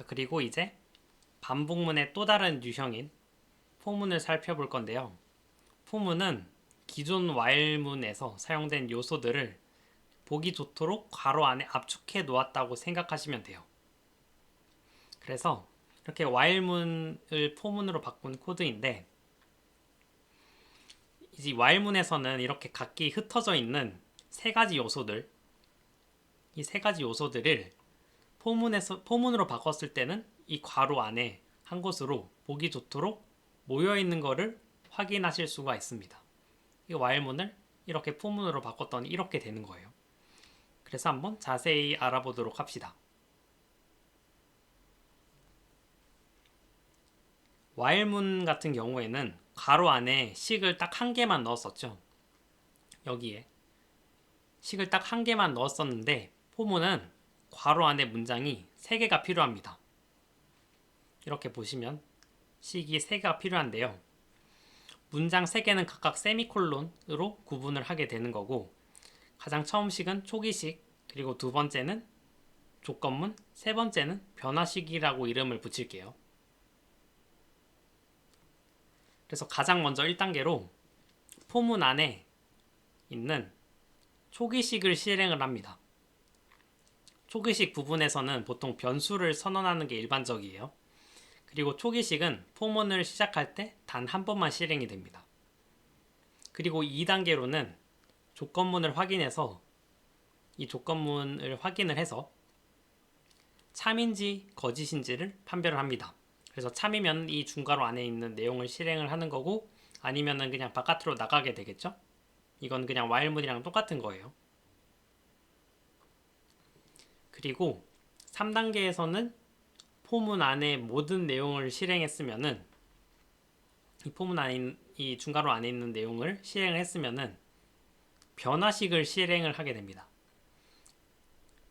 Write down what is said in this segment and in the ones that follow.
자, 그리고 이제 반복문의 또 다른 유형인 포문을 살펴볼 건데요. 포문은 기존 while문에서 사용된 요소들을 보기 좋도록 괄호 안에 압축해 놓았다고 생각하시면 돼요. 그래서 이렇게 while문을 포문으로 바꾼 코드인데, 이제 while문에서는 이렇게 각기 흩어져 있는 세 가지 요소들, 이 세 가지 요소들을 포문으로 바꿨을 때는 이 괄호 안에 한 곳으로 보기 좋도록 모여 있는 것을 확인하실 수가 있습니다. 이 while문을 이렇게 포문으로 바꿨더니 이렇게 되는 거예요. 그래서 한번 자세히 알아보도록 합시다. while문 같은 경우에는 괄호 안에 식을 딱 한 개만 넣었었죠. 여기에 식을 딱 한 개만 넣었었는데, 포문은 괄호 안에 문장이 3개가 필요합니다. 이렇게 보시면 식이 3개가 필요한데요. 문장 3개는 각각 세미콜론으로 구분을 하게 되는 거고, 가장 처음 식은 초기식, 그리고 두 번째는 조건문, 세 번째는 변화식이라고 이름을 붙일게요. 그래서 가장 먼저 1단계로 포문 안에 있는 초기식을 실행을 합니다. 초기식 부분에서는 보통 변수를 선언하는 게 일반적이에요. 그리고 초기식은 포문을 시작할 때 단 한 번만 실행이 됩니다. 그리고 2단계로는 조건문을 확인해서 이 조건문을 확인을 해서 참인지 거짓인지를 판별을 합니다. 그래서 참이면 이 중괄호 안에 있는 내용을 실행을 하는 거고, 아니면은 그냥 바깥으로 나가게 되겠죠? 이건 그냥 while문이랑 똑같은 거예요. 그리고 3단계에서는 포문 안에 모든 내용을 실행했으면은, 이 포문 안에 이 중괄호 안에 있는 내용을 실행을 했으면은 변화식을 실행을 하게 됩니다.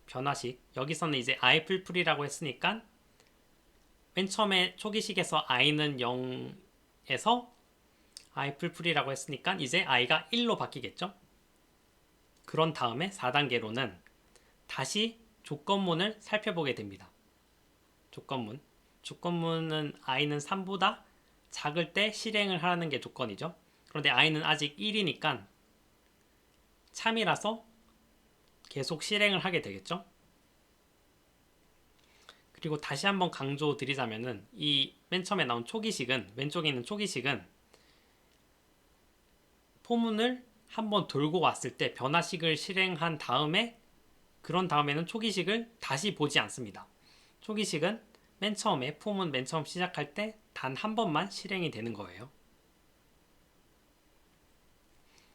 변화식, 여기서는 이제 i풀풀이라고 했으니까 맨 처음에 초기식에서 i는 0에서 i풀풀이라고 했으니까 이제 i가 1로 바뀌겠죠. 그런 다음에 4단계로는 다시 조건문을 살펴보게 됩니다. 조건문은 i는 3보다 작을 때 실행을 하는 게 조건이죠. 그런데 i는 아직 1이니까 참이라서 계속 실행을 하게 되겠죠. 그리고 다시 한번 강조 드리자면은 이 맨 처음에 나온 초기식은, 왼쪽에 있는 초기식은 포문을 한번 돌고 왔을 때 변화식을 실행한 다음에, 그런 다음에는 초기식을 다시 보지 않습니다. 초기식은 맨 처음에 포문 맨 처음 시작할 때 단 한 번만 실행이 되는 거예요.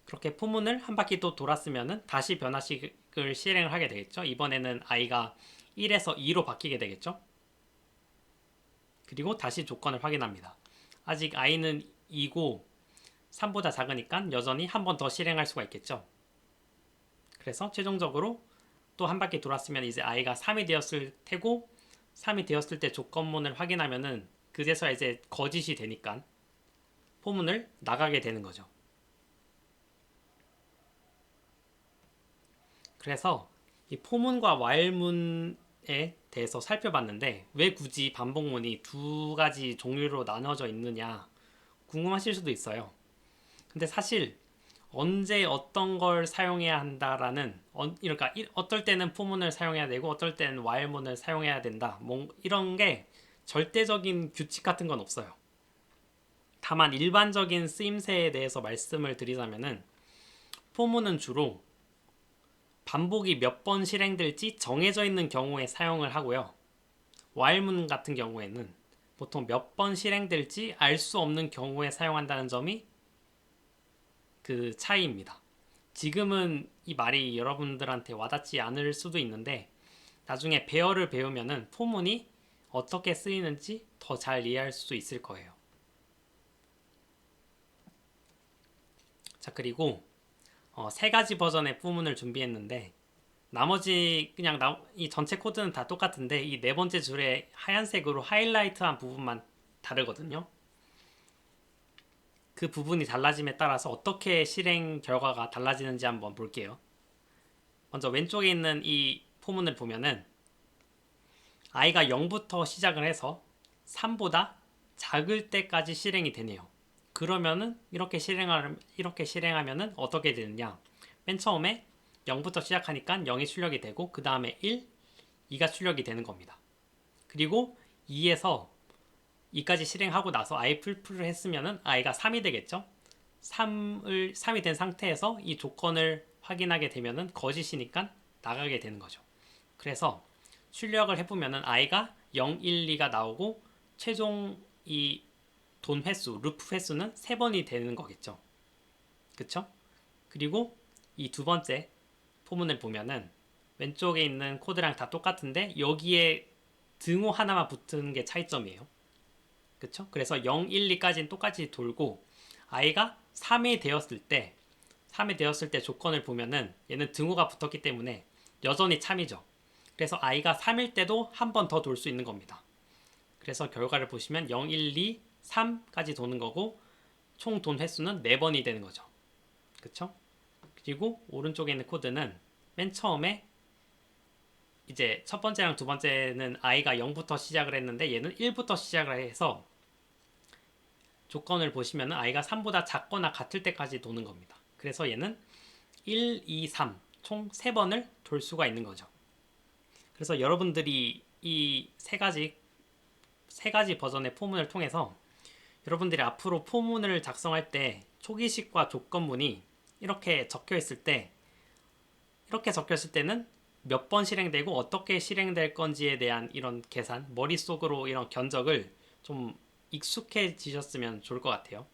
그렇게 포문을 한 바퀴 또 돌았으면 다시 변화식을 실행을 하게 되겠죠. 이번에는 i가 1에서 2로 바뀌게 되겠죠. 그리고 다시 조건을 확인합니다. 아직 i는 2고 3보다 작으니까 여전히 한 번 더 실행할 수가 있겠죠. 그래서 최종적으로 또 한 바퀴 돌았으면 이제 i가 3이 되었을 테고, 3이 되었을 때 조건문을 확인하면은 그제서야 이제 거짓이 되니까 포문을 나가게 되는 거죠. 그래서 이 포문과 while문에 대해서 살펴봤는데, 왜 굳이 반복문이 두 가지 종류로 나눠져 있느냐 궁금하실 수도 있어요. 근데 사실 언제 어떤 걸 사용해야 한다라는, 그러니까 어떨 때는 포문을 사용해야 되고 어떨 때는 while문을 사용해야 된다, 뭐 이런 게 절대적인 규칙 같은 건 없어요. 다만 일반적인 쓰임새에 대해서 말씀을 드리자면은, 포문은 주로 반복이 몇 번 실행될지 정해져 있는 경우에 사용을 하고요. while문 같은 경우에는 보통 몇 번 실행될지 알 수 없는 경우에 사용한다는 점이 그 차이입니다. 지금은 이 말이 여러분들한테 와닿지 않을 수도 있는데, 나중에 배어를 배우면은 포문이 어떻게 쓰이는지 더 잘 이해할 수 있을 거예요. 자, 그리고 세 가지 버전의 포문을 준비했는데, 나머지 그냥 이 전체 코드는 다 똑같은데 이 네 번째 줄에 하얀색으로 하이라이트한 부분만 다르거든요. 그 부분이 달라짐에 따라서 어떻게 실행 결과가 달라지는지 한번 볼게요. 먼저 왼쪽에 있는 이 포문을 보면은 i가 0부터 시작을 해서 3보다 작을 때까지 실행이 되네요. 그러면은 이렇게 실행하면은 어떻게 되느냐? 맨 처음에 0부터 시작하니까 0이 출력이 되고 그 다음에 1, 2가 출력이 되는 겁니다. 그리고 2에서 2까지 실행하고 나서 i 풀풀을 했으면은 i가 3이 되겠죠? 3이 된 상태에서 이 조건을 확인하게 되면은 거짓이니까 나가게 되는 거죠. 그래서 출력을 해보면은 i가 0, 1, 2가 나오고 최종 이 돈 횟수, 루프 횟수는 3번이 되는 거겠죠. 그쵸? 그리고 이 두 번째 포문을 보면은 왼쪽에 있는 코드랑 다 똑같은데 여기에 등호 하나만 붙은 게 차이점이에요. 그쵸? 그래서 0, 1, 2까지는 똑같이 돌고 i가 3이 되었을 때 조건을 보면은 얘는 등호가 붙었기 때문에 여전히 참이죠. 그래서 i가 3일 때도 한 번 더 돌 수 있는 겁니다. 그래서 결과를 보시면 0, 1, 2, 3까지 도는 거고 총 돈 횟수는 4번이 되는 거죠. 그쵸? 그리고 오른쪽에 있는 코드는 맨 처음에 이제 첫 번째랑 두 번째는 i가 0부터 시작을 했는데 얘는 1부터 시작을 해서 조건을 보시면 i가 3보다 작거나 같을 때까지 도는 겁니다. 그래서 얘는 1, 2, 3 총 3번을 돌 수가 있는 거죠. 그래서 여러분들이 이 세 가지 버전의 포문을 통해서 여러분들이 앞으로 포문을 작성할 때 초기식과 조건문이 이렇게 적혔을 때는 몇 번 실행되고 어떻게 실행될 건지에 대한 이런 계산, 머릿속으로 이런 견적을 좀 익숙해지셨으면 좋을 것 같아요.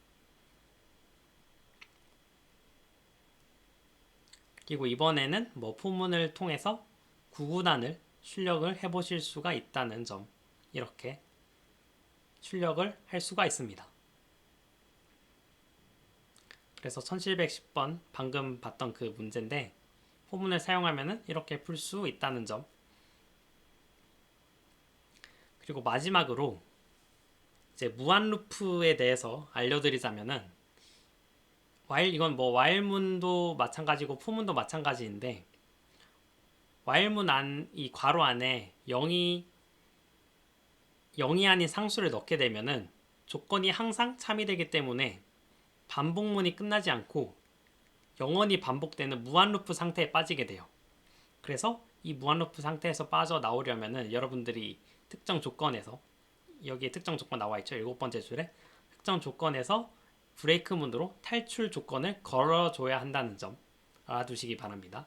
그리고 이번에는 뭐 포문을 통해서 구구단을 출력을 해보실 수가 있다는 점, 이렇게 출력을 할 수가 있습니다. 그래서 1710번 방금 봤던 그 문제인데 포문을 사용하면 이렇게 풀 수 있다는 점. 그리고 마지막으로 이제 무한 루프에 대해서 알려드리자면은 이건 뭐 while문도 마찬가지고 포문도 마찬가지인데 while문 이 괄호 안에 0이 아닌 상수를 넣게 되면은 조건이 항상 참이 되기 때문에 반복문이 끝나지 않고 영원히 반복되는 무한 루프 상태에 빠지게 돼요. 그래서 이 무한 루프 상태에서 빠져나오려면은 여러분들이 특정 조건에서 여기에 특정 조건 나와 있죠. 7번째 줄에 특정 조건에서 브레이크 문으로 탈출 조건을 걸어줘야 한다는 점 알아두시기 바랍니다.